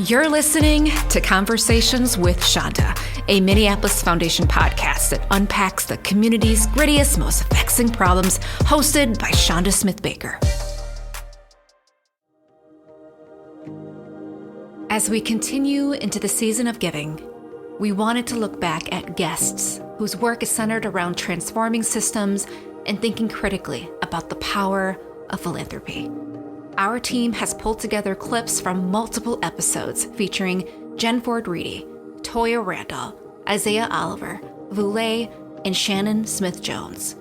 You're listening to Conversations with Shonda, a Minneapolis Foundation podcast that unpacks the community's grittiest, most vexing problems, hosted by Shonda Smith Baker. As we continue into the season of giving, we wanted to look back at guests whose work is centered around transforming systems and thinking critically about the power of philanthropy. Our team has pulled together clips from multiple episodes featuring Jen Ford Reedy, Toya Randall, Isaiah Oliver, Voulet, and Shannon Smith Jones.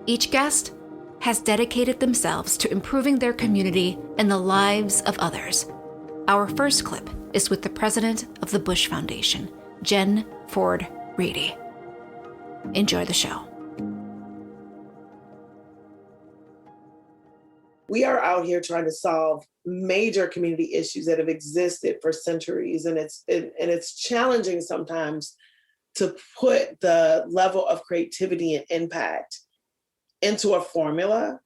Each guest has dedicated themselves to improving their community and the lives of others. Our first clip is with the president of the Bush Foundation, Jen Ford Reedy. Enjoy the show. We are out here trying to solve major community issues that have existed for centuries, and it's challenging sometimes to put the level of creativity and impact into a formula.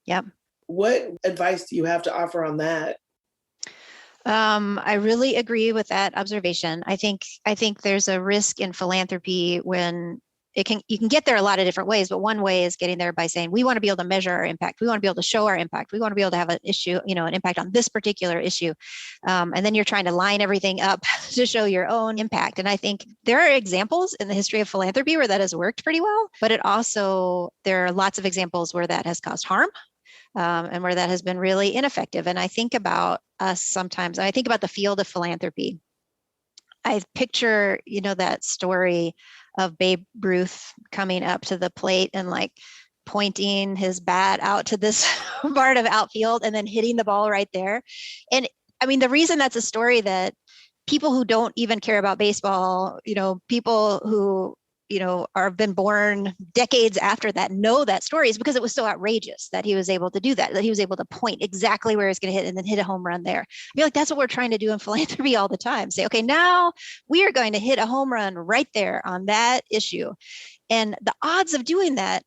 Yep. What advice do you have to offer on that? I really agree with that observation. I think there's a risk in philanthropy when you can get there a lot of different ways, but one way is getting there by saying, we want to be able to measure our impact. We want to be able to show our impact. We want to be able to have an issue, an impact on this particular issue. And then you're trying to line everything up to show your own impact. And I think there are examples in the history of philanthropy where that has worked pretty well, but there are lots of examples where that has caused harm. And where that has been really ineffective. And I think about us sometimes, I think about the field of philanthropy. I picture, that story of Babe Ruth coming up to the plate and pointing his bat out to this part of outfield and then hitting the ball right there. And I mean, the reason that's a story that people who don't even care about baseball, people who have been born decades after that know that story is because it was so outrageous that he was able to do that he was able to point exactly where he's going to hit and then hit a home run there. I feel like that's what we're trying to do in philanthropy all the time. Say, okay, now we are going to hit a home run right there on that issue. And the odds of doing that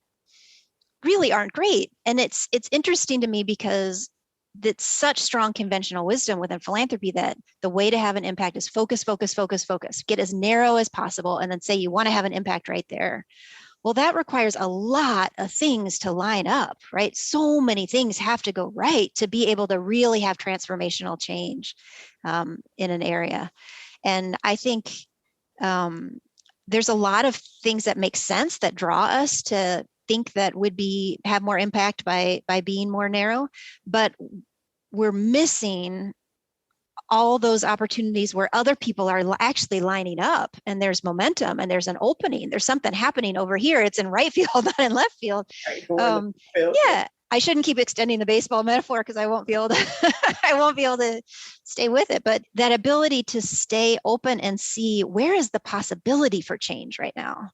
really aren't great. And it's interesting to me because it's such strong conventional wisdom within philanthropy that the way to have an impact is focus, focus, focus, focus, get as narrow as possible, and then say you want to have an impact right there. Well, that requires a lot of things to line up, right? So many things have to go right to be able to really have transformational change in an area. And I think there's a lot of things that make sense that draw us to think that would have more impact by being more narrow, but we're missing all those opportunities where other people are actually lining up and there's momentum and there's an opening. There's something happening over here. It's in right field, not in left field. Yeah, I shouldn't keep extending the baseball metaphor because I won't be able to stay with it. But that ability to stay open and see where is the possibility for change right now,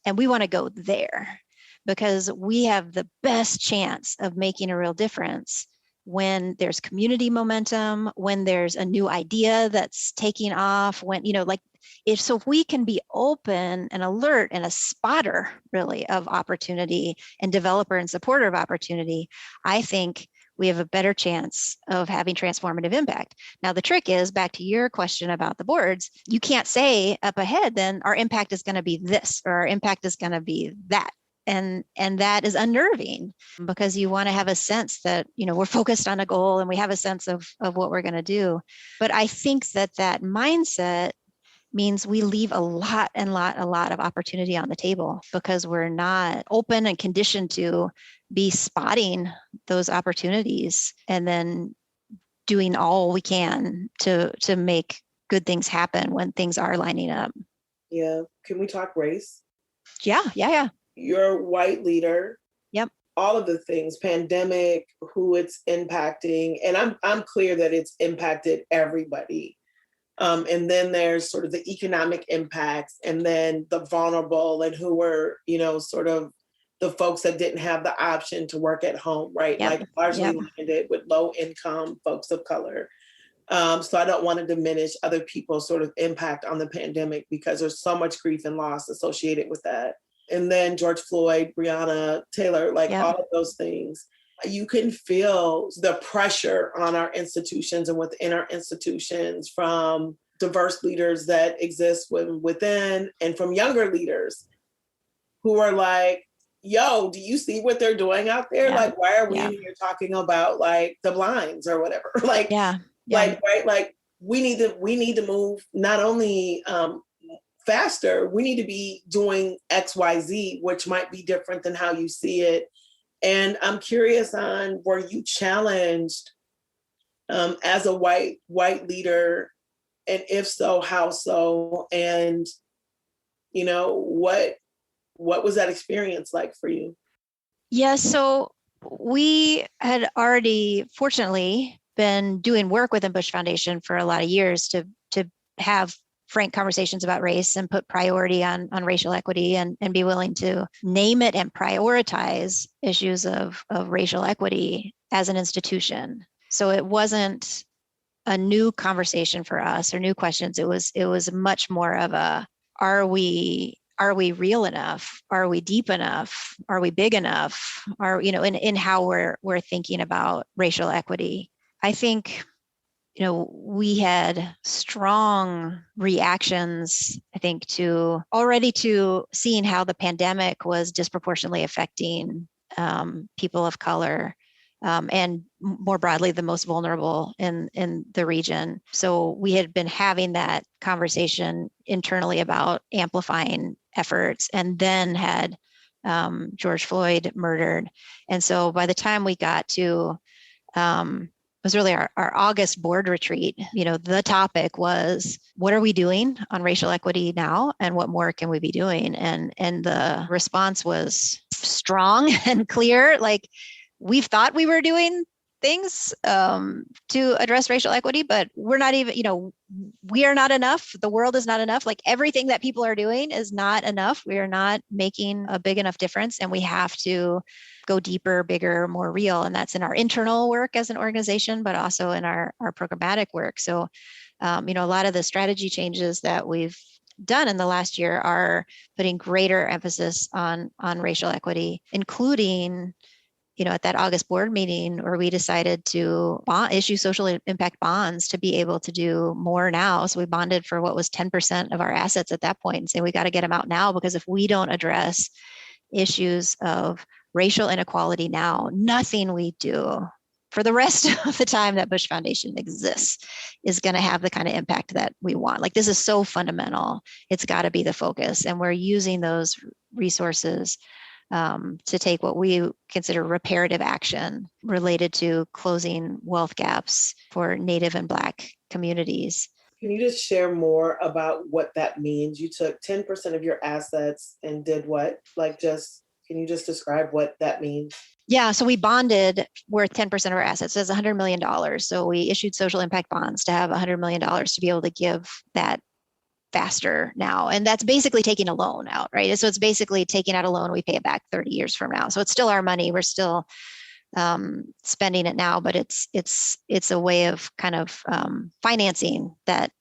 and we want to go there. Because we have the best chance of making a real difference when there's community momentum, when there's a new idea that's taking off, if we can be open and alert and a spotter really of opportunity and developer and supporter of opportunity, I think we have a better chance of having transformative impact. Now, the trick is, back to your question about the boards, you can't say up ahead, then our impact is going to be this, or our impact is going to be that. And that is unnerving because you want to have a sense that, we're focused on a goal and we have a sense of what we're going to do. But I think that mindset means we leave a lot of opportunity on the table because we're not open and conditioned to be spotting those opportunities and then doing all we can to make good things happen when things are lining up. Yeah. Can we talk race? Yeah. You're a white leader. Yep. All of the things, pandemic, who it's impacting. And I'm clear that it's impacted everybody. And then there's sort of the economic impacts, and then the vulnerable and who were, sort of the folks that didn't have the option to work at home, right? Yep. Largely landed with low income folks of color. So I don't want to diminish other people's sort of impact on the pandemic because there's so much grief and loss associated with that. And then George Floyd, Breonna Taylor, all of those things. you can feel the pressure on our institutions and within our institutions from diverse leaders that exist within and from younger leaders who are like, yo, do you see what they're doing out there? Yeah. Like, why are we Yeah. in here talking about like the blinds or whatever? Like, Yeah. like, right? Like we need to move not only faster, we need to be doing XYZ, which might be different than how you see it. And I'm curious on, were you challenged as a white leader? And if so, how so? And, you know, what was that experience like for you? Yeah, so we had already, fortunately, been doing work within Bush Foundation for a lot of years to have frank conversations about race and put priority on racial equity and be willing to name it and prioritize issues of racial equity as an institution. So it wasn't a new conversation for us or new questions. It was much more of a, are we real enough? Are we deep enough? Are we big enough? Are, you know, in how we're thinking about racial equity? I think, you know, we had strong reactions, I think, to seeing how the pandemic was disproportionately affecting people of color, and more broadly, the most vulnerable in the region. So we had been having that conversation internally about amplifying efforts, and then had George Floyd murdered. And so by the time we got to it was really our August board retreat, you know, the topic was, what are we doing on racial equity now, and what more can we be doing? And the response was strong and clear. Like, we've thought we were doing things to address racial equity, but we're not even, you know, we are not enough. The world is not enough. Like, everything that people are doing is not enough. We are not making a big enough difference, and we have to go deeper, bigger, more real. And that's in our internal work as an organization, but also in our programmatic work. So, you know, a lot of the strategy changes that we've done in the last year are putting greater emphasis on racial equity, including, you know, at that August board meeting where we decided to issue social impact bonds to be able to do more now. So we bonded for what was 10% of our assets at that point, and say, we got to get them out now, because if we don't address issues of racial inequality now, nothing we do for the rest of the time that Bush Foundation exists is going to have the kind of impact that we want. Like, this is so fundamental. It's got to be the focus. And we're using those resources to take what we consider reparative action related to closing wealth gaps for Native and Black communities. Can you just share more about what that means? You took 10% of your assets and did what? Like, can you just describe what that means? Yeah, so we bonded worth 10% of our assets. So that's $100 million. So we issued social impact bonds to have $100 million to be able to give that faster now. And that's basically taking a loan out, right? So it's basically taking out a loan, we pay it back 30 years from now. So it's still our money. We're still spending it now, but it's a way of kind of financing that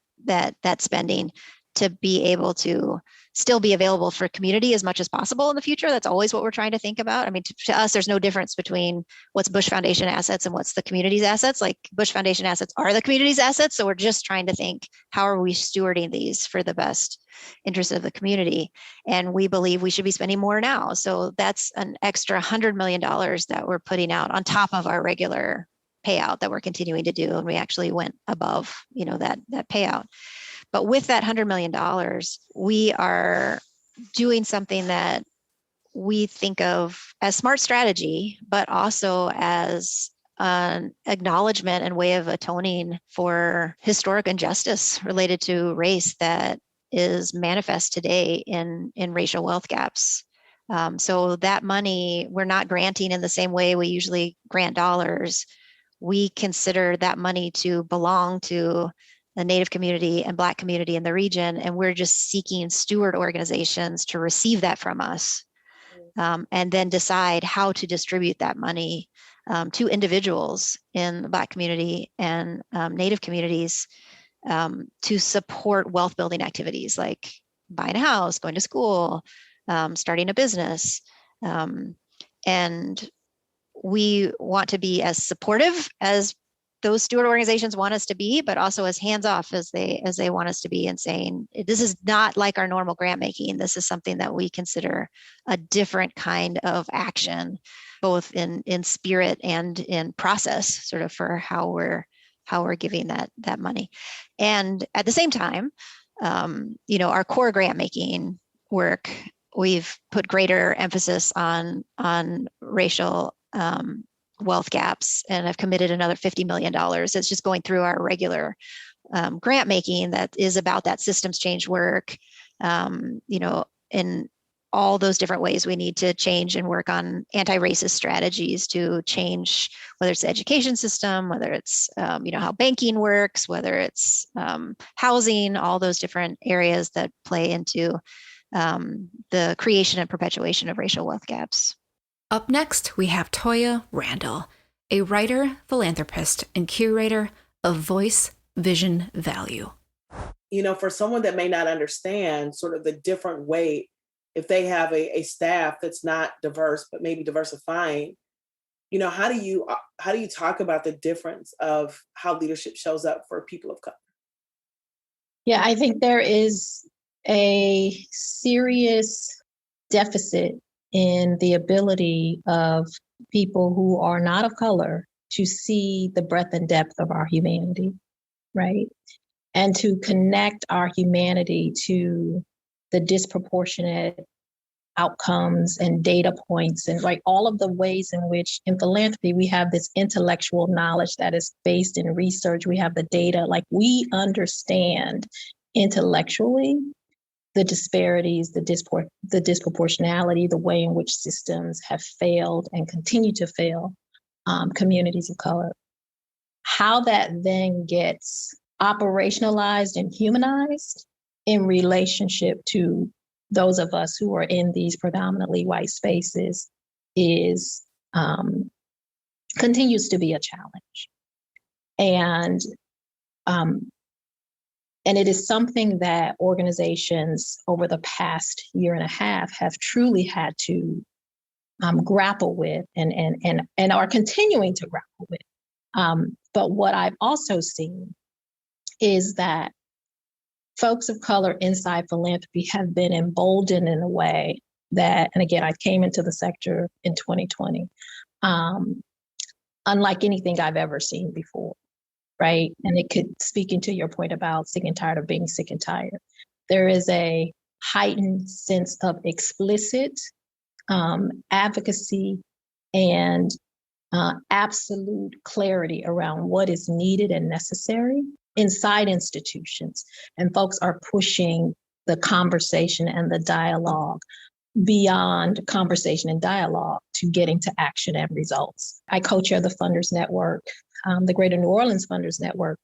spending to be able to still be available for community as much as possible in the future. That's always what we're trying to think about. I mean, to us, there's no difference between what's Bush Foundation assets and what's the community's assets. Like, Bush Foundation assets are the community's assets. So we're just trying to think, how are we stewarding these for the best interest of the community? And we believe we should be spending more now. So that's an extra $100 million that we're putting out on top of our regular payout that we're continuing to do. And we actually went above, you know, that payout. But with that $100 million, we are doing something that we think of as smart strategy, but also as an acknowledgement and way of atoning for historic injustice related to race that is manifest today in racial wealth gaps. So that money, we're not granting in the same way we usually grant dollars. We consider that money to belong to the Native community and Black community in the region. And we're just seeking steward organizations to receive that from us, and then decide how to distribute that money to individuals in the Black community and Native communities to support wealth building activities like buying a house, going to school, starting a business. And we want to be as supportive as those steward organizations want us to be, but also as hands-off as they want us to be, and saying, this is not like our normal grant making. This is something that we consider a different kind of action, both in spirit and in process, sort of for how we're giving that money. And at the same time, our core grant making work, we've put greater emphasis on racial wealth gaps, and I've committed another $50 million. It's just going through our regular grant making that is about that systems change work, in all those different ways we need to change and work on anti-racist strategies to change, whether it's the education system, whether it's how banking works, whether it's housing, all those different areas that play into the creation and perpetuation of racial wealth gaps. Up next, we have Toya Randall, a writer, philanthropist, and curator of Voice, Vision, Value. For someone that may not understand sort of the different way, if they have a staff that's not diverse, but maybe diversifying, how do you talk about the difference of how leadership shows up for people of color? Yeah, I think there is a serious deficit in the ability of people who are not of color to see the breadth and depth of our humanity, right? And to connect our humanity to the disproportionate outcomes and data points, and all of the ways in which in philanthropy we have this intellectual knowledge that is based in research. We have the data, we understand intellectually the disparities, the disproportionality, the way in which systems have failed and continue to fail communities of color. How that then gets operationalized and humanized in relationship to those of us who are in these predominantly white spaces is continues to be a challenge. And it is something that organizations over the past year and a half have truly had to grapple with and are continuing to grapple with. But what I've also seen is that folks of color inside philanthropy have been emboldened in a way that, and again, I came into the sector in 2020, unlike anything I've ever seen before. Right. And it could, speaking to your point about sick and tired of being sick and tired, there is a heightened sense of explicit advocacy and absolute clarity around what is needed and necessary inside institutions. And folks are pushing the conversation and the dialogue beyond conversation and dialogue to getting to action and results. I co-chair the Funders Network, the Greater New Orleans Funders Network.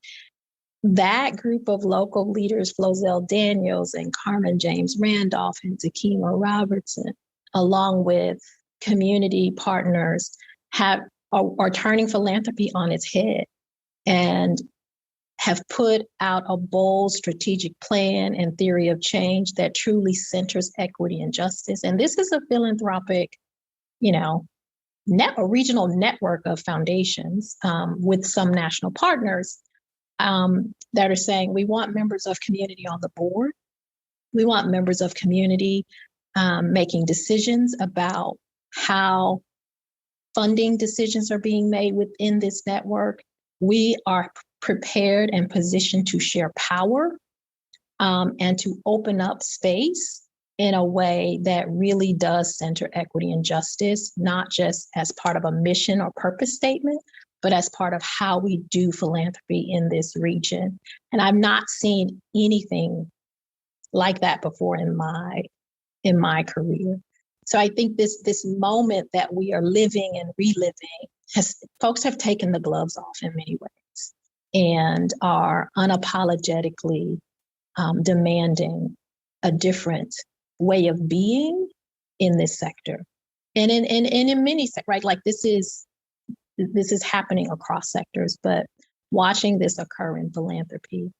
That group of local leaders, Flozell Daniels and Carmen James Randolph and Takima Robertson, along with community partners, are turning philanthropy on its head and have put out a bold strategic plan and theory of change that truly centers equity and justice. And this is a philanthropic, a regional network of foundations with some national partners that are saying, we want members of community on the board. We want members of community making decisions about how funding decisions are being made within this network. We are prepared and positioned to share power and to open up space in a way that really does center equity and justice, not just as part of a mission or purpose statement, but as part of how we do philanthropy in this region. And I've not seen anything like that before in my career. So I think this moment that we are living and reliving, folks have taken the gloves off in many ways and are unapologetically demanding a different way of being in this sector, and in many sectors, right? This is happening across sectors, but watching this occur in philanthropy,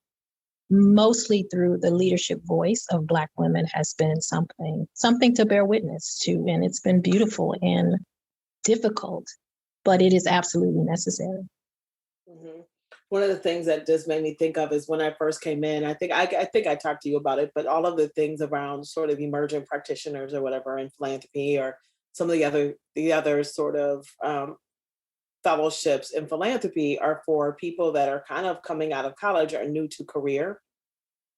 mostly through the leadership voice of Black women, has been something to bear witness to, and it's been beautiful and difficult but it is absolutely necessary. Mhm. One of the things that just made me think of is when I first came in, I think I talked to you about it, but all of the things around sort of emerging practitioners or whatever in philanthropy or some of the other sort of fellowships in philanthropy are for people that are kind of coming out of college or new to career.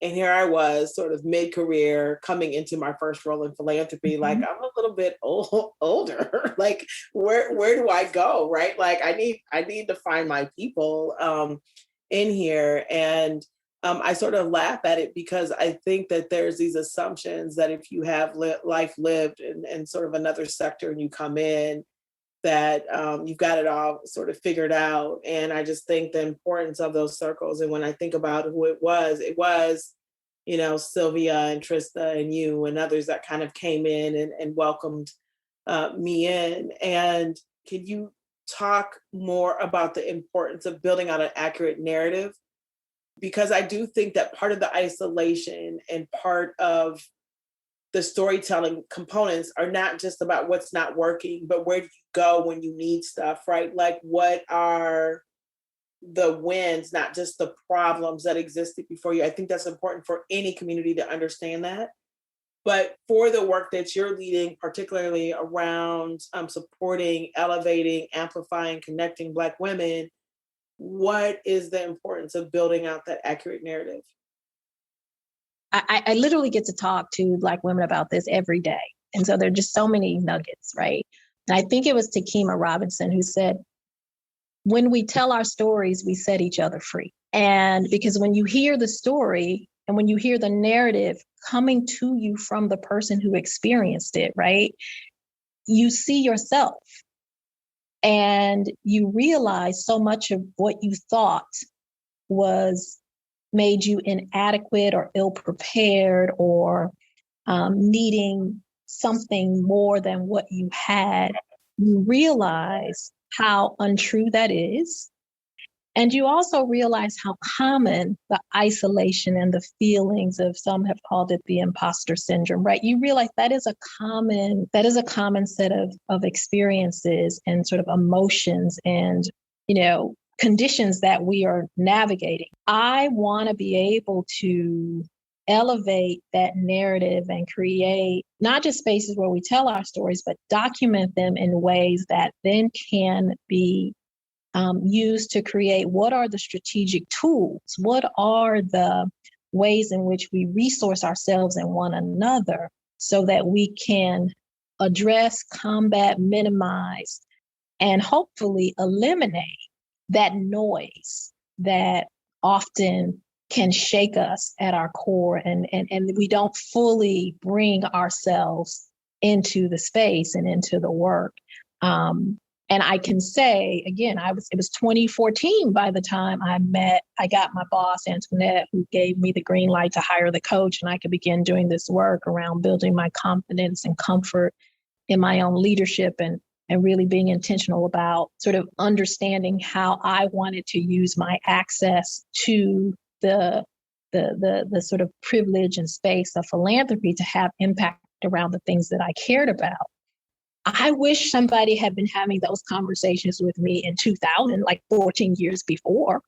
And here I was, sort of mid-career, coming into my first role in philanthropy. Like Mhm. I'm a little bit older. Like where do I go? Right? Like I need to find my people in here, and I sort of laugh at it because I think that there's these assumptions that if you have life lived in sort of another sector and you come in, that you've got it all sort of figured out. And I just think the importance of those circles. And when I think about who it was, Sylvia and Trista and you and others that kind of came in and welcomed me in. And can you talk more about the importance of building out an accurate narrative? Because I do think that part of the isolation and part of the storytelling components are not just about what's not working, but where do you go when you need stuff, right? Like what are the wins, not just the problems that existed before you. I think that's important for any community to understand that. But for the work that you're leading, particularly around supporting, elevating, amplifying, connecting Black women, what is the importance of building out that accurate narrative? I literally get to talk to Black women about this every day. And so there are just so many nuggets, right? And I think it was Takima Robinson who said, when we tell our stories, we set each other free. And because when you hear the story and when you hear the narrative coming to you from the person who experienced it, right, you see yourself and you realize so much of what you thought was made you inadequate or ill-prepared or needing something more than what you had. You realize how untrue that is. And you also realize how common the isolation and the feelings of, some have called it the imposter syndrome, right? You realize that is a common set of experiences and sort of emotions and, conditions that we are navigating. I want to be able to elevate that narrative and create not just spaces where we tell our stories, but document them in ways that then can be used to create what are the strategic tools, what are the ways in which we resource ourselves and one another so that we can address, combat, minimize, and hopefully eliminate that noise that often can shake us at our core and we don't fully bring ourselves into the space and into the work. And I can say, again, it was 2014 by the time I got my boss, Antoinette, who gave me the green light to hire the coach, and I could begin doing this work around building my confidence and comfort in my own leadership and really being intentional about sort of understanding how I wanted to use my access to the sort of privilege and space of philanthropy to have impact around the things that I cared about. I wish somebody had been having those conversations with me in 2000, like 14 years before.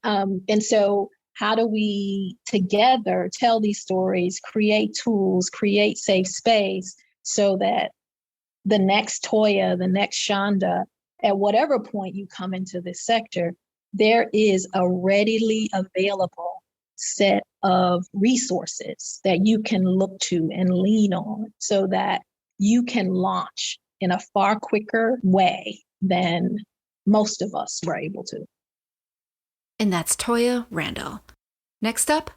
And so how do we together tell these stories, create tools, create safe space so that the next Toya, the next Shonda, at whatever point you come into this sector, there is a readily available set of resources that you can look to and lean on so that you can launch in a far quicker way than most of us were able to. And that's Toya Randall. Next up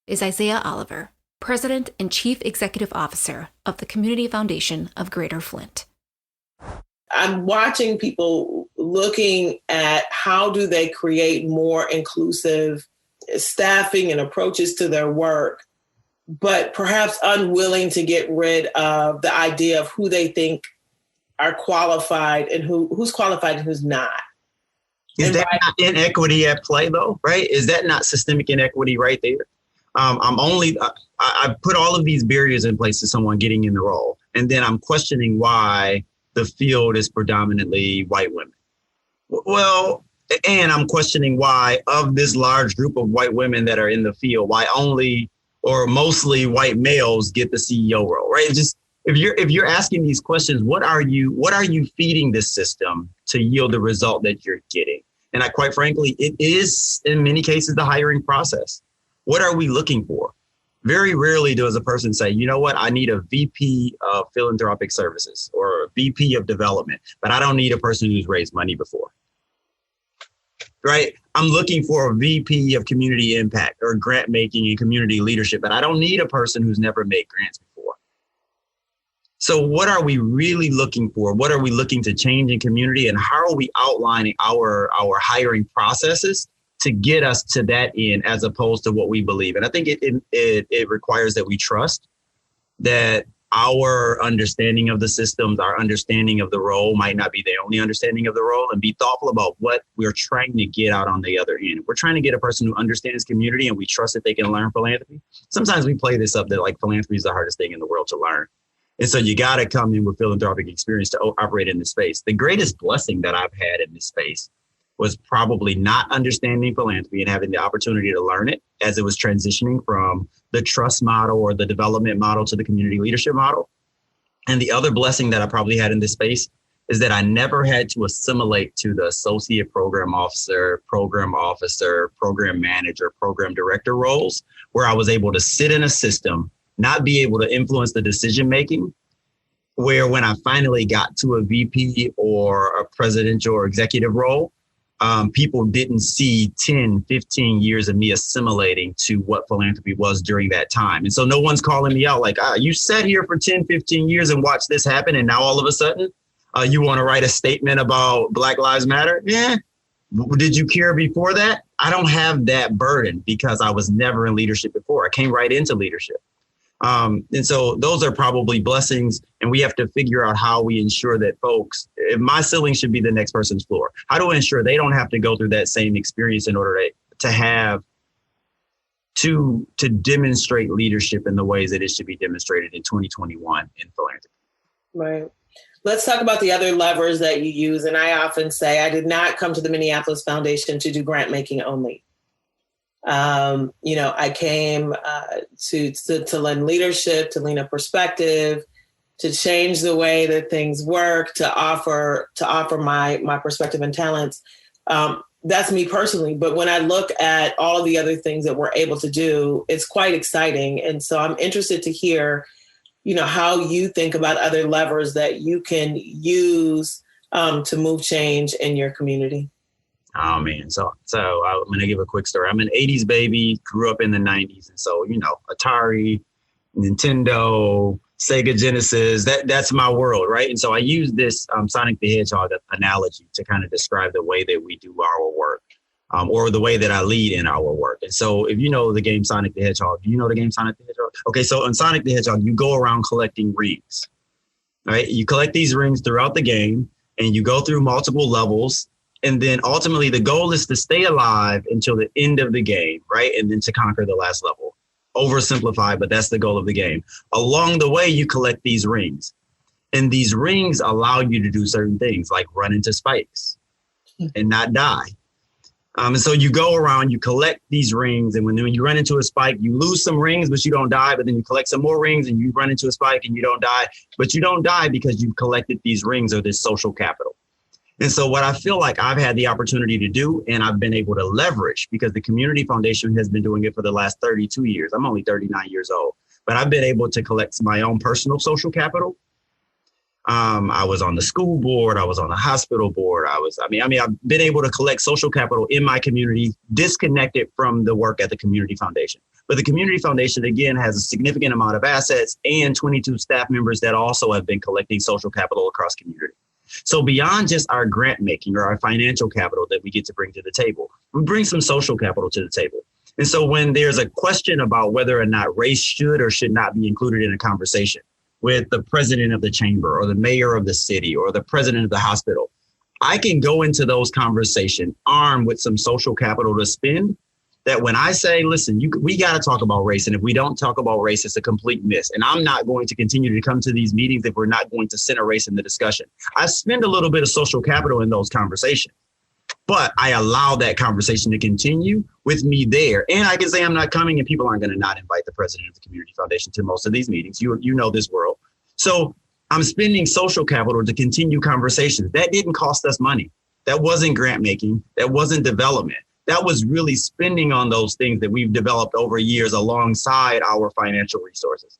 is Isaiah Oliver, President and Chief Executive Officer of the Community Foundation of Greater Flint. I'm watching people looking at how do they create more inclusive staffing and approaches to their work, but perhaps unwilling to get rid of the idea of who they think are qualified and who's qualified and who's not. Is that not inequity at play, though, right? Is that not systemic inequity right there? I put all of these barriers in place to someone getting in the role. And then I'm questioning why the field is predominantly white women. Well, and I'm questioning why of this large group of white women that are in the field, why only or mostly white males get the CEO role, right? It's just if you're asking these questions, what are you feeding this system to yield the result that you're getting? And quite frankly, it is in many cases the hiring process. What are we looking for? Very rarely does a person say, you know what, I need a VP of philanthropic services or a VP of development, but I don't need a person who's raised money before. Right? I'm looking for a VP of community impact or grant making and community leadership, but I don't need a person who's never made grants before. So what are we really looking for? What are we looking to change in community? And how are we outlining our hiring processes to get us to that end as opposed to what we believe? And I think it requires that we trust that our understanding of the systems, our understanding of the role might not be the only understanding of the role, and be thoughtful about what we're trying to get out on the other end. We're trying to get a person who understands community and we trust that they can learn philanthropy. Sometimes we play this up that like philanthropy is the hardest thing in the world to learn. And so you got to come in with philanthropic experience to operate in this space. The greatest blessing that I've had in this space was probably not understanding philanthropy and having the opportunity to learn it as it was transitioning from the trust model or the development model to the community leadership model. And the other blessing that I probably had in this space is that I never had to assimilate to the associate program officer, program manager, program director roles, where I was able to sit in a system, not be able to influence the decision making, where when I finally got to a VP or a presidential or executive role, people didn't see 10, 15 years of me assimilating to what philanthropy was during that time. And so no one's calling me out like, you sat here for 10, 15 years and watched this happen. And now all of a sudden you want to write a statement about Black Lives Matter? Yeah. Did you care before that? I don't have that burden because I was never in leadership before. I came right into leadership. And so those are probably blessings, and we have to figure out how we ensure that folks, if my ceiling should be the next person's floor, how do I ensure they don't have to go through that same experience in order to demonstrate leadership in the ways that it should be demonstrated in 2021 in philanthropy. Right. Let's talk about the other levers that you use. And I often say I did not come to the Minneapolis Foundation to do grant making only. I came to lend leadership, to lean a perspective, to change the way that things work, to offer my perspective and talents. That's me personally. But when I look at all of the other things that we're able to do, it's quite exciting. And so I'm interested to hear, how you think about other levers that you can use to move change in your community. Oh, man. So I'm going to give a quick story. I'm an 80s baby, grew up in the 90s. And so, Atari, Nintendo, Sega Genesis, that's my world, right? And so I use this Sonic the Hedgehog analogy to kind of describe the way that we do our work or the way that I lead in our work. And so if you know the game Sonic the Hedgehog, do you know the game Sonic the Hedgehog? Okay, so in Sonic the Hedgehog, you go around collecting rings, right? You collect these rings throughout the game and you go through multiple levels. And then ultimately the goal is to stay alive until the end of the game, right? And then to conquer the last level. Oversimplified, but that's the goal of the game. Along the way, you collect these rings. And these rings allow you to do certain things like run into spikes and not die. And so you go around, you collect these rings. And when you run into a spike, you lose some rings, but you don't die. But then you collect some more rings and you run into a spike and you don't die. But you don't die because you've collected these rings or this social capital. And so what I feel like I've had the opportunity to do and I've been able to leverage because the Community Foundation has been doing it for the last 32 years. I'm only 39 years old, but I've been able to collect my own personal social capital. I was on the school board. I was on the hospital board. I've been able to collect social capital in my community, disconnected from the work at the Community Foundation. But the Community Foundation, again, has a significant amount of assets and 22 staff members that also have been collecting social capital across community. So beyond just our grant making or our financial capital that we get to bring to the table, we bring some social capital to the table. And so when there's a question about whether or not race should or should not be included in a conversation with the president of the chamber or the mayor of the city or the president of the hospital, I can go into those conversations armed with some social capital to spend that when I say, listen, we got to talk about race. And if we don't talk about race, it's a complete miss. And I'm not going to continue to come to these meetings if we're not going to center race in the discussion. I spend a little bit of social capital in those conversations, but I allow that conversation to continue with me there. And I can say I'm not coming, and people aren't going to not invite the president of the community foundation to most of these meetings. You know this world. So I'm spending social capital to continue conversations. That didn't cost us money. That wasn't grant making. That wasn't development. That was really spending on those things that we've developed over years alongside our financial resources,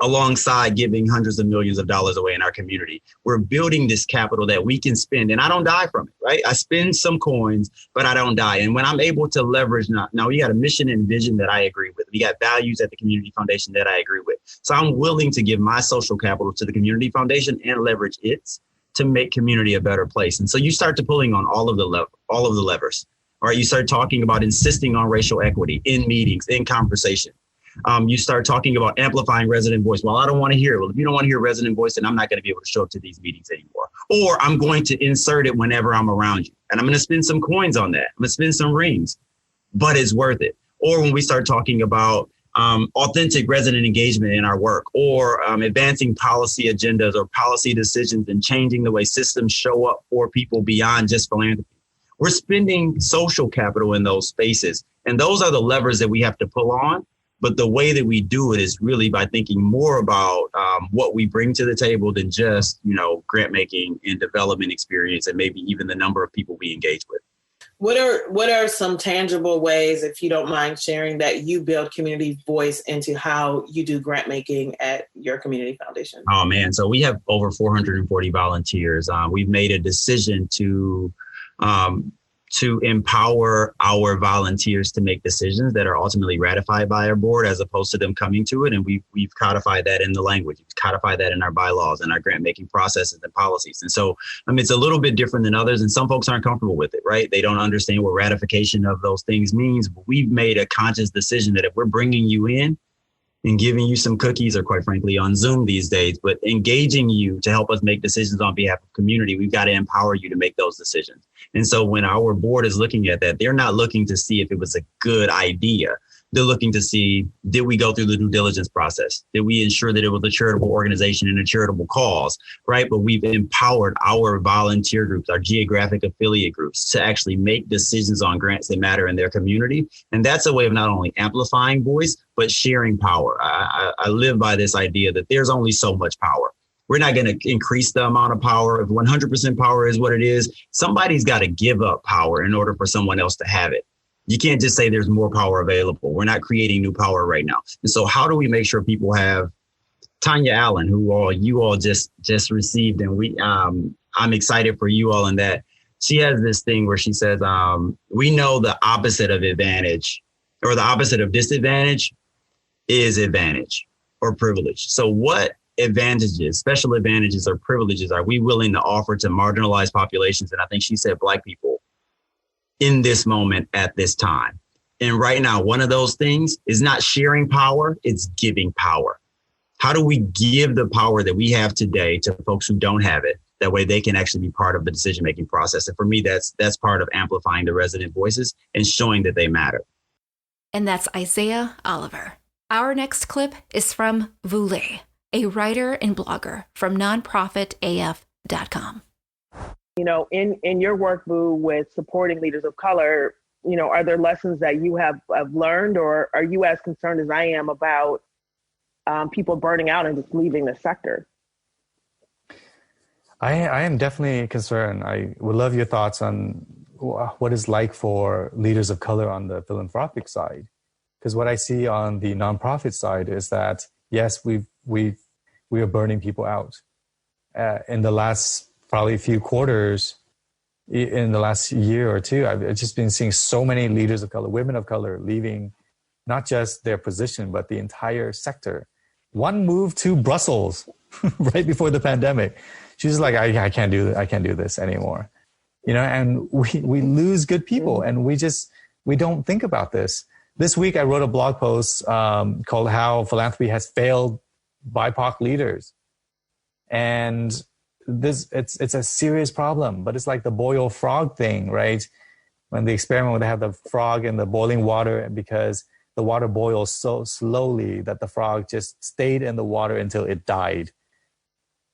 alongside giving hundreds of millions of dollars away in our community. We're building this capital that we can spend, and I don't die from it, right? I spend some coins, but I don't die. And when I'm able to leverage, now we got a mission and vision that I agree with. We got values at the community foundation that I agree with. So I'm willing to give my social capital to the community foundation and leverage it to make community a better place. And so you start to pulling on all of the levers. All right, you start talking about insisting on racial equity in meetings, in conversation. You start talking about amplifying resident voice. Well, I don't want to hear it. Well, if you don't want to hear resident voice, then I'm not going to be able to show up to these meetings anymore. Or I'm going to insert it whenever I'm around you. And I'm going to spend some coins on that. I'm going to spend some rings, but it's worth it. Or when we start talking about authentic resident engagement in our work, or advancing policy agendas or policy decisions and changing the way systems show up for people beyond just philanthropy. We're spending social capital in those spaces. And those are the levers that we have to pull on. But the way that we do it is really by thinking more about what we bring to the table than just, grant making and development experience, and maybe even the number of people we engage with. What are some tangible ways, if you don't mind sharing, that you build community voice into how you do grant making at your community foundation? Oh, man. So we have over 440 volunteers. We've made a decision to empower our volunteers to make decisions that are ultimately ratified by our board, as opposed to them coming to it. And we've codified that in the language, we've codified that in our bylaws and our grant making processes and policies. And so, it's a little bit different than others, and some folks aren't comfortable with it, right? They don't understand what ratification of those things means. But we've made a conscious decision that if we're bringing you in and giving you some cookies, or quite frankly on Zoom these days, but engaging you to help us make decisions on behalf of community, we've got to empower you to make those decisions. And so when our board is looking at that, they're not looking to see if it was a good idea. They're looking to see, did we go through the due diligence process? Did we ensure that it was a charitable organization and a charitable cause, right? But we've empowered our volunteer groups, our geographic affiliate groups, to actually make decisions on grants that matter in their community. And that's a way of not only amplifying voice, but sharing power. I live by this idea that there's only so much power. We're not going to increase the amount of power. If 100% power is what it is, somebody's got to give up power in order for someone else to have it. You can't just say there's more power available. We're not creating new power right now. And so how do we make sure people have Tanya Allen, who you all just received, and I'm excited for you all in that. She has this thing where she says, we know the opposite of advantage, or the opposite of disadvantage is advantage or privilege. So what advantages, special advantages or privileges are we willing to offer to marginalized populations? And I think she said Black people in this moment at this time. And right now, one of those things is not sharing power, it's giving power. How do we give the power that we have today to folks who don't have it? That way they can actually be part of the decision-making process. And for me, that's part of amplifying the resident voices and showing that they matter. And that's Isaiah Oliver. Our next clip is from Vule, a writer and blogger from nonprofitaf.com. In your work, Boo, with supporting leaders of color, are there lessons that you have learned, or are you as concerned as I am about people burning out and just leaving the sector? I am definitely concerned. I would love your thoughts on what it's like for leaders of color on the philanthropic side. Because what I see on the nonprofit side is that, yes, we are burning people out. In the last probably few quarters, in the last year or two, I've just been seeing so many leaders of color, women of color, leaving not just their position, but the entire sector. One moved to Brussels right before the pandemic. She's like, I can't do this anymore. And we lose good people, and we don't think about this. This week, I wrote a blog post called How Philanthropy Has Failed BIPOC Leaders. And it's a serious problem, but it's like the boil frog thing, right? when the experiment where they have the frog in the boiling water, because the water boils so slowly that the frog just stayed in the water until it died.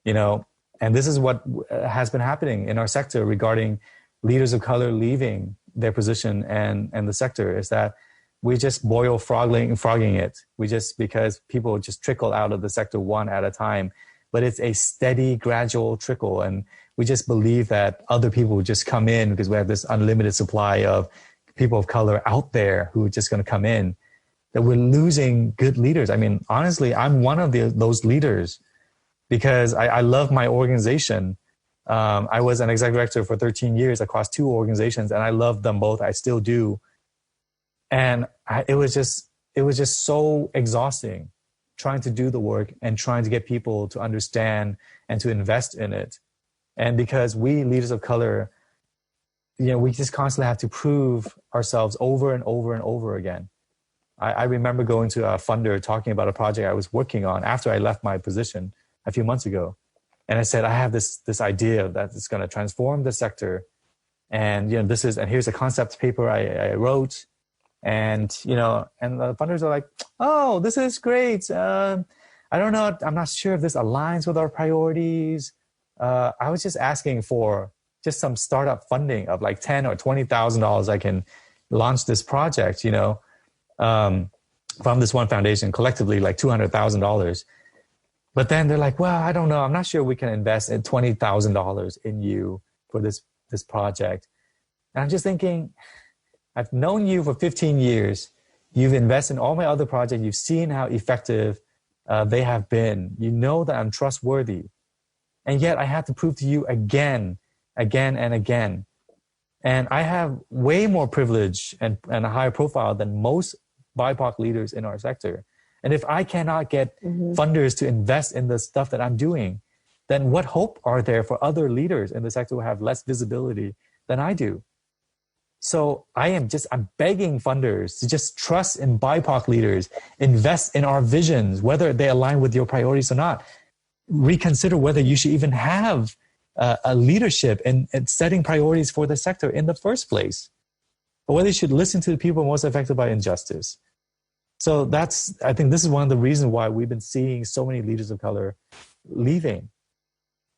You know, and this is what has been happening in our sector regarding leaders of color leaving their position and the sector, is that we just boil frogging it. We just, because people just trickle out of the sector one at a time, but it's a steady, gradual trickle. And we just believe that other people would just come in because we have this unlimited supply of people of color out there who are just going to come in, that we're losing good leaders. I mean, honestly, I'm one of those leaders because I love my organization. I was an executive director for 13 years across 2 organizations, and I love them both. I still do. And it was just so exhausting trying to do the work and trying to get people to understand and to invest in it. And because we leaders of color, you know, we just constantly have to prove ourselves over and over and over again. I remember going to a funder talking about a project I was working on after I left my position a few months ago. And I said, I have this idea that it's going to transform the sector. And, you know, here's a concept paper I wrote. And, you know, and the funders are like, oh, this is great. I don't know. I'm not sure if this aligns with our priorities. I was just asking for just some startup funding of like $10,000 or $20,000. I can launch this project, you know, from this one foundation, collectively like $200,000. But then they're like, well, I don't know. I'm not sure we can invest in $20,000 in you for this project. And I'm just thinking, I've known you for 15 years. You've invested in all my other projects. You've seen how effective they have been. You know that I'm trustworthy. And yet I have to prove to you again and again. And I have way more privilege and a higher profile than most BIPOC leaders in our sector. And if I cannot get funders to invest in the stuff that I'm doing, then what hope are there for other leaders in the sector who have less visibility than I do? So I'm begging funders to just trust in BIPOC leaders, invest in our visions, whether they align with your priorities or not. Reconsider whether you should even have a leadership in setting priorities for the sector in the first place, or whether you should listen to the people most affected by injustice. So I think this is one of the reasons why we've been seeing so many leaders of color leaving.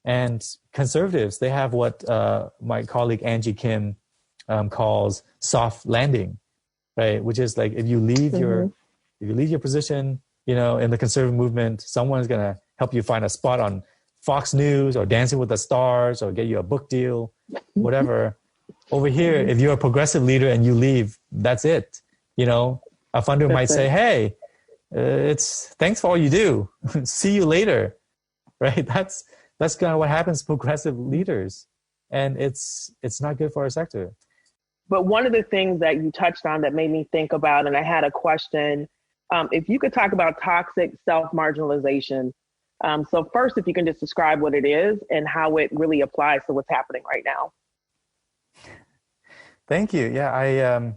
And conservatives, they have what my colleague Angie Kim calls soft landing, right? Which is like, if you leave your position, you know, in the conservative movement, someone's going to help you find a spot on Fox News or Dancing with the Stars or get you a book deal, whatever. Over here, if you're a progressive leader and you leave, that's it. You know, a funder might say, hey, thanks for all you do. See you later, right? That's kind of what happens to progressive leaders. And it's not good for our sector. But one of the things that you touched on that made me think about, and I had a question, if you could talk about toxic self-marginalization. So first, if you can just describe what it is and how it really applies to what's happening right now. Thank you. Yeah,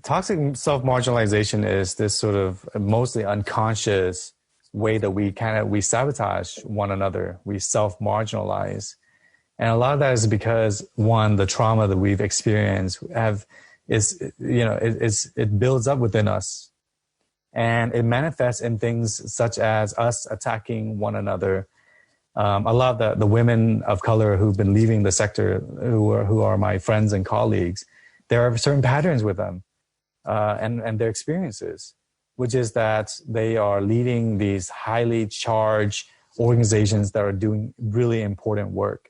toxic self-marginalization is this sort of mostly unconscious way that we sabotage one another. We self-marginalize. And a lot of that is because, one, the trauma that we've experienced it builds up within us. And it manifests in things such as us attacking one another. A lot of the women of color who've been leaving the sector, who are my friends and colleagues, there are certain patterns with them and their experiences, which is that they are leading these highly charged organizations that are doing really important work.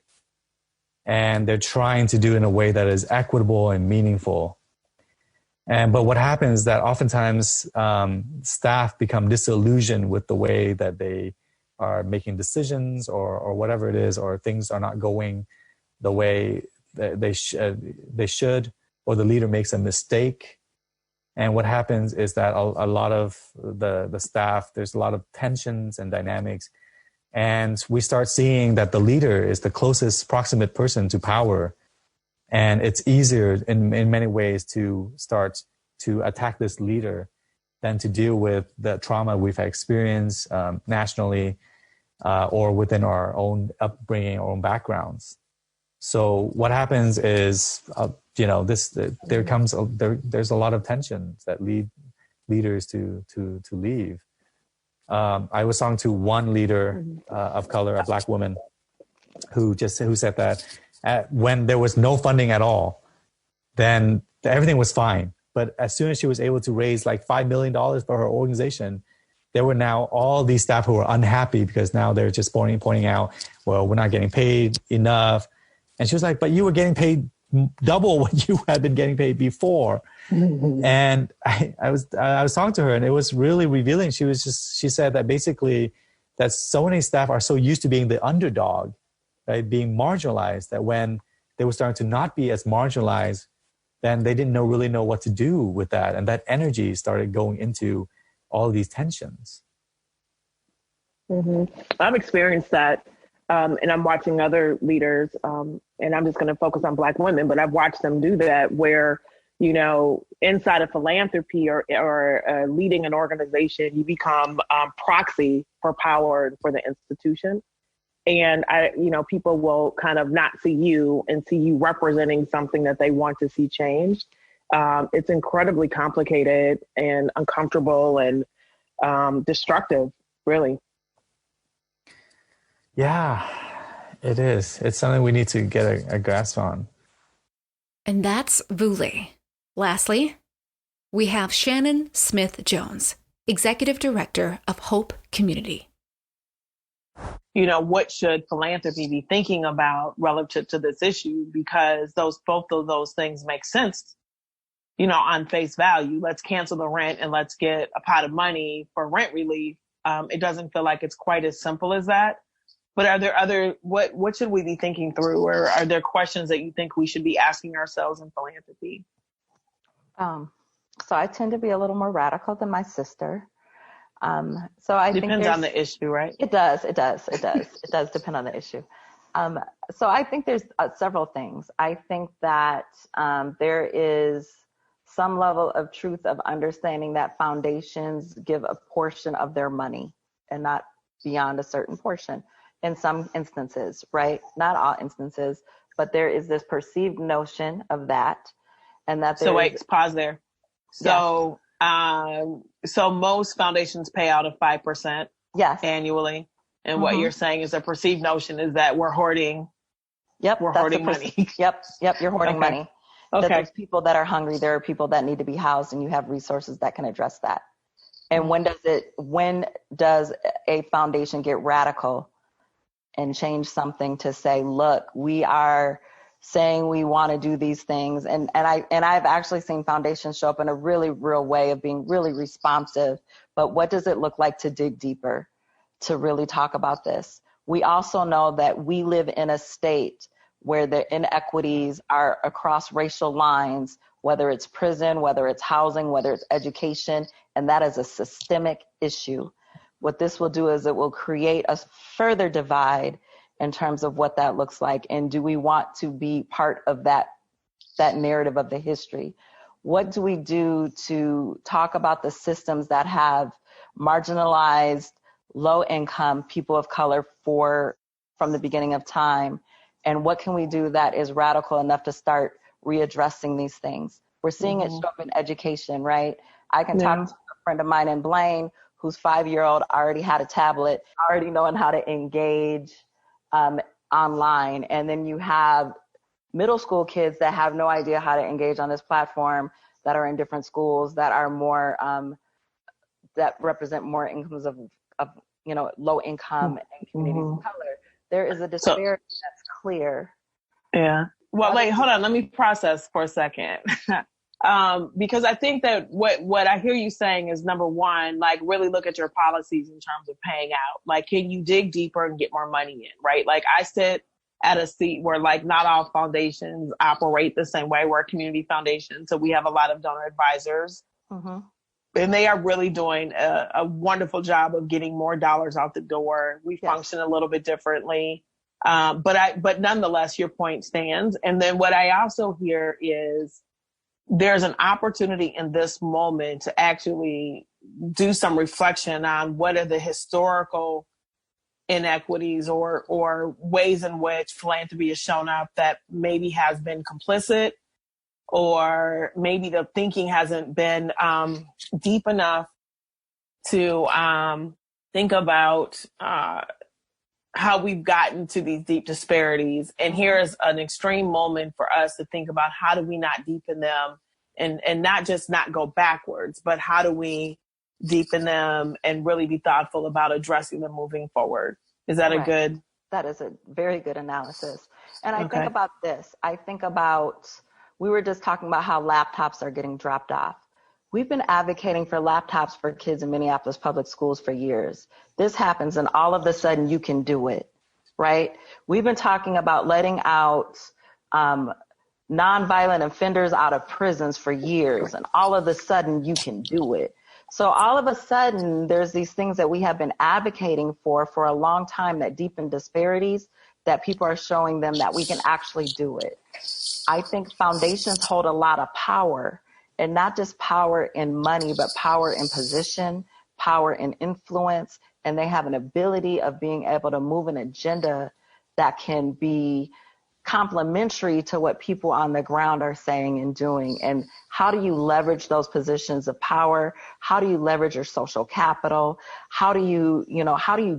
And they're trying to do it in a way that is equitable and meaningful. But what happens is that oftentimes staff become disillusioned with the way that they are making decisions or whatever it is, or things are not going the way that they should, or the leader makes a mistake. And what happens is that a lot of the staff, there's a lot of tensions and dynamics. And we start seeing that the leader is the closest proximate person to power. And it's easier in many ways to start to attack this leader than to deal with the trauma we've experienced nationally or within our own upbringing, our own backgrounds. So what happens is, there's a lot of tensions that lead leaders to leave. I was talking to one leader of color, a Black woman, who said that when there was no funding at all, then everything was fine. But as soon as she was able to raise like $5 million for her organization, there were now all these staff who were unhappy because now they're just pointing out, well, we're not getting paid enough. And she was like, but you were getting paid double what you had been getting paid before. And I was talking to her, and it was really revealing. She said that basically that so many staff are so used to being the underdog, right, being marginalized, that when they were starting to not be as marginalized, then they didn't really know what to do with that. And that energy started going into all these tensions. I've experienced that. And I'm watching other leaders, and I'm just going to focus on Black women, but I've watched them do that where, inside of philanthropy or leading an organization, you become proxy for power and for the institution. And people will kind of not see you and see you representing something that they want to see changed. It's incredibly complicated and uncomfortable and destructive, really. Yeah, it is. It's something we need to get a grasp on. And that's Vule. Lastly, we have Shannon Smith Jones, Executive Director of Hope Community. What should philanthropy be thinking about relative to this issue? Because both of those things make sense, on face value. Let's cancel the rent and let's get a pot of money for rent relief. It doesn't feel like it's quite as simple as that. But are there what should we be thinking through, or are there questions that you think we should be asking ourselves in philanthropy? So I tend to be a little more radical than my sister. So I think depends on the issue, right? It does. It does depend on the issue. So I think there's several things. I think that there is some level of truth of understanding that foundations give a portion of their money and not beyond a certain portion in some instances, right? Not all instances, but there is this perceived notion of that. And that so wait, pause there. So, so most foundations pay out of 5% annually. And what you're saying is a perceived notion is that we're hoarding. We're hoarding money. Yep. You're hoarding money. That there's people that are hungry. There are people that need to be housed, and you have resources that can address that. And when does a foundation get radical and change something to say, look, we are saying we want to do these things. And I've actually seen foundations show up in a really real way of being really responsive. But what does it look like to dig deeper, to really talk about this? We also know that we live in a state where the inequities are across racial lines, whether it's prison, whether it's housing, whether it's education, and that is a systemic issue. What this will do is it will create a further divide in terms of what that looks like. And do we want to be part of that narrative of the history? What do we do to talk about the systems that have marginalized low-income people of color from the beginning of time? And what can we do that is radical enough to start readdressing these things? We're seeing it show up in education, right? I can talk to a friend of mine in Blaine whose 5-year-old already had a tablet, already knowing how to engage online. And then you have middle school kids that have no idea how to engage on this platform, that are in different schools, that are more, that represent more incomes of low income and communities of color. There is a disparity that's clear. Yeah. Well, hold on. Let me process for a second. Because I think that what I hear you saying is, number one, like really look at your policies in terms of paying out. Like, can you dig deeper and get more money in, right? Like I sit at a seat where like not all foundations operate the same way. We're a community foundation. So we have a lot of donor advisors. And they are really doing a wonderful job of getting more dollars out the door. We function a little bit differently. But nonetheless, your point stands. And then what I also hear is there's an opportunity in this moment to actually do some reflection on what are the historical inequities or ways in which philanthropy has shown up that maybe has been complicit, or maybe the thinking hasn't been deep enough to think about how we've gotten to these deep disparities. And here is an extreme moment for us to think about how do we not deepen them and not just not go backwards, but how do we deepen them and really be thoughtful about addressing them moving forward. Is that right. a good? That is a very good analysis. And I think about this. I think about, we were just talking about how laptops are getting dropped off. We've been advocating for laptops for kids in Minneapolis public schools for years. This happens and all of a sudden you can do it, right? We've been talking about letting out nonviolent offenders out of prisons for years, and all of a sudden you can do it. So all of a sudden there's these things that we have been advocating for a long time that deepen disparities, that people are showing them that we can actually do it. I think foundations hold a lot of power, and not just power in money, but power in position, power in influence, and they have an ability of being able to move an agenda that can be complementary to what people on the ground are saying and doing. And how do you leverage those positions of power? How do you leverage your social capital? How do you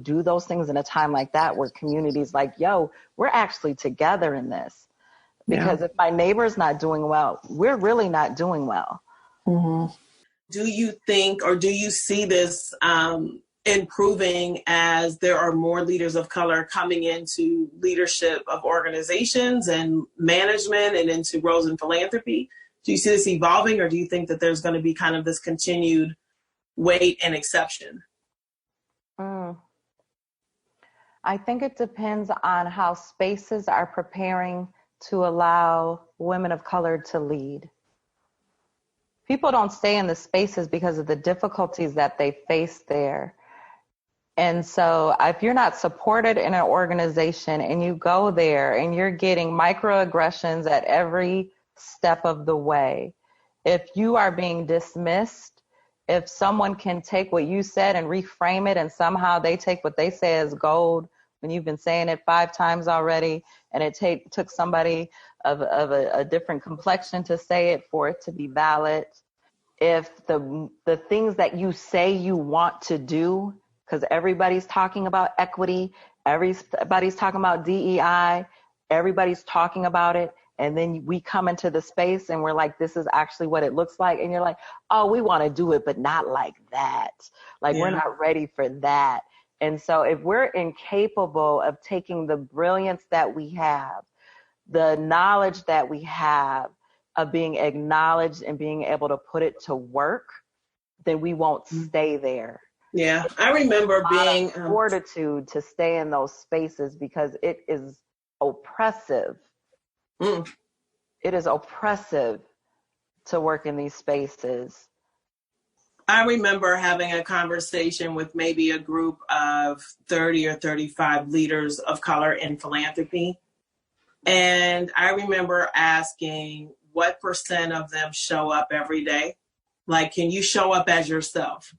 do those things in a time like that where communities like, yo, we're actually together in this? Because if my neighbor's not doing well, we're really not doing well. Mm-hmm. Do you think, or do you see this improving as there are more leaders of color coming into leadership of organizations and management and into roles in philanthropy? Do you see this evolving, or do you think that there's going to be kind of this continued wait and exception? I think it depends on how spaces are preparing to allow women of color to lead. People don't stay in the spaces because of the difficulties that they face there. And so if you're not supported in an organization and you go there and you're getting microaggressions at every step of the way, if you are being dismissed, if someone can take what you said and reframe it and somehow they take what they say as gold when you've been saying it 5 times already, and it took somebody of a different complexion to say it for it to be valid. If the things that you say you want to do, because everybody's talking about equity, everybody's talking about DEI, everybody's talking about it, and then we come into the space and we're like, this is actually what it looks like, and you're like, oh, we want to do it, but not like that. Like, we're not ready for that. And so if we're incapable of taking the brilliance that we have, the knowledge that we have, of being acknowledged and being able to put it to work, then we won't stay there. Yeah, I remember being fortitude to stay in those spaces because it is oppressive. It is oppressive to work in these spaces. I remember having a conversation with maybe a group of 30 or 35 leaders of color in philanthropy. And I remember asking, what % of them show up every day? Like, can you show up as yourself?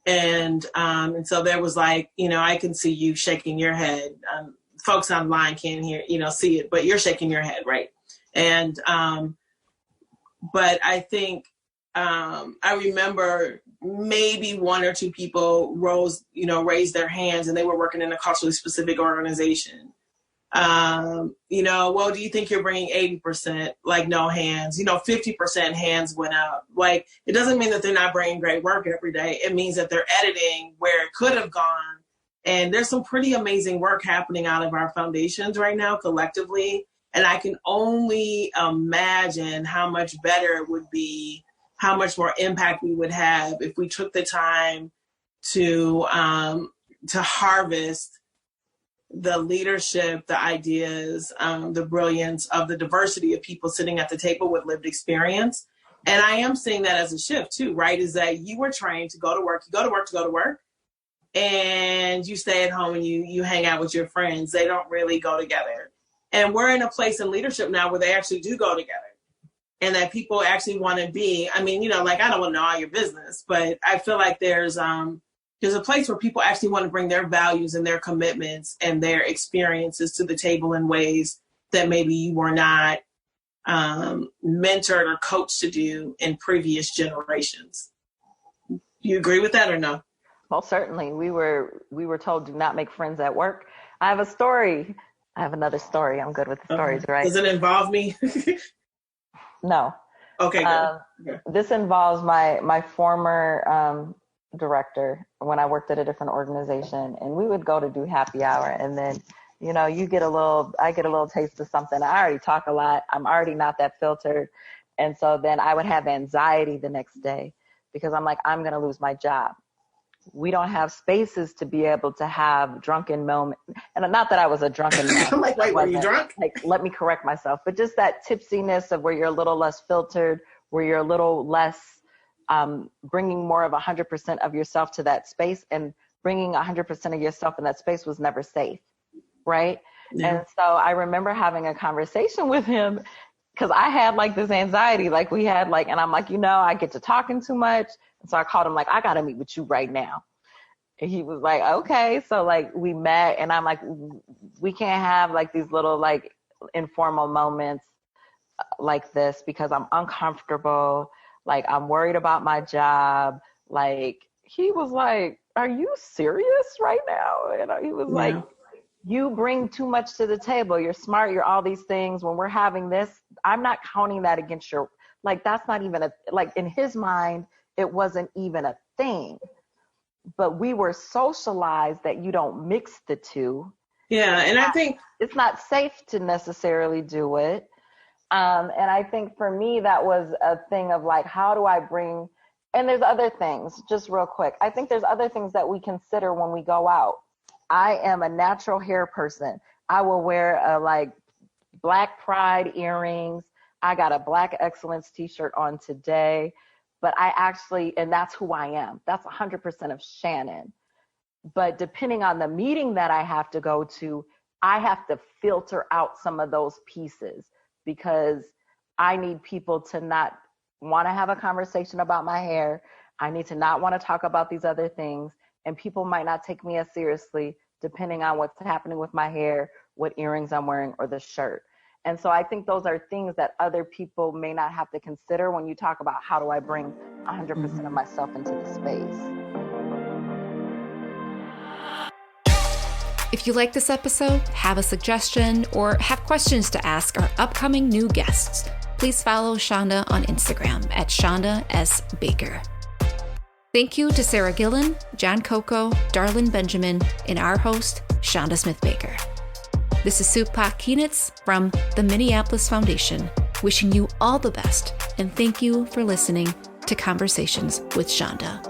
And so there was like, I can see you shaking your head. Folks online can't see it, but you're shaking your head, right? And, but I think, I remember maybe 1 or 2 people raised their hands, and they were working in a culturally specific organization. Well, do you think you're bringing 80%? Like, no hands, 50% hands went up. Like, it doesn't mean that they're not bringing great work every day. It means that they're editing where it could have gone. And there's some pretty amazing work happening out of our foundations right now collectively. And I can only imagine how much better it would be, how much more impact we would have if we took the time to harvest the leadership, the ideas, the brilliance of the diversity of people sitting at the table with lived experience. And I am seeing that as a shift too, right? Is that you were trained to go to work, and you stay at home and you hang out with your friends. They don't really go together. And we're in a place in leadership now where they actually do go together. And that people actually want to be, I don't want to know all your business, but I feel like there's is a place where people actually want to bring their values and their commitments and their experiences to the table in ways that maybe you were not mentored or coached to do in previous generations. Do you agree with that or no? Well, certainly. We were told do not make friends at work. I have a story. I have another story. I'm good with the stories, right? Does it involve me? No. Okay, good. Okay. This involves my former director when I worked at a different organization, and we would go to do happy hour, and then I get a little taste of something. I already talk a lot. I'm already not that filtered. And so then I would have anxiety the next day because I'm like, I'm going to lose my job. We don't have spaces to be able to have drunken moments. And not that I was a drunken man. I'm like, wait, were you drunk? Like, let me correct myself. But just that tipsiness of where you're a little less filtered, where you're a little less bringing more of 100% of yourself to that space, and bringing 100% of yourself in that space was never safe. Right. Yeah. And so I remember having a conversation with him because I had like this anxiety, like we had like, and I'm like, I get to talking too much. And so I called him like, I got to meet with you right now. And he was like, okay. So like we met, and I'm like, we can't have like these little like informal moments like this because I'm uncomfortable. Like I'm worried about my job. Like he was like, are you serious right now? And he was like, you bring too much to the table. You're smart. You're all these things. When we're having this, I'm not counting that against your, like, that's not even like in his mind, it wasn't even a thing. But we were socialized that you don't mix the two. Yeah. And I think it's not safe to necessarily do it. And I think for me, that was a thing of like, how do I bring, and there's other things, just real quick. I think there's other things that we consider when we go out. I am a natural hair person. I will wear like Black Pride earrings. I got a Black Excellence t-shirt on today, but I actually, and that's who I am. That's 100% of Shannon. But depending on the meeting that I have to go to, I have to filter out some of those pieces because I need people to not want to have a conversation about my hair. I need to not want to talk about these other things. And people might not take me as seriously depending on what's happening with my hair, what earrings I'm wearing, or the shirt. And so I think those are things that other people may not have to consider when you talk about how do I bring 100% of myself into the space. If you like this episode, have a suggestion, or have questions to ask our upcoming new guests, please follow Shonda on Instagram at Shonda S. Baker. Thank you to Sarah Gillen, John Coco, Darlene Benjamin, and our host, Shonda Smith Baker. This is Supak Keenitz from the Minneapolis Foundation, wishing you all the best, and thank you for listening to Conversations with Shonda.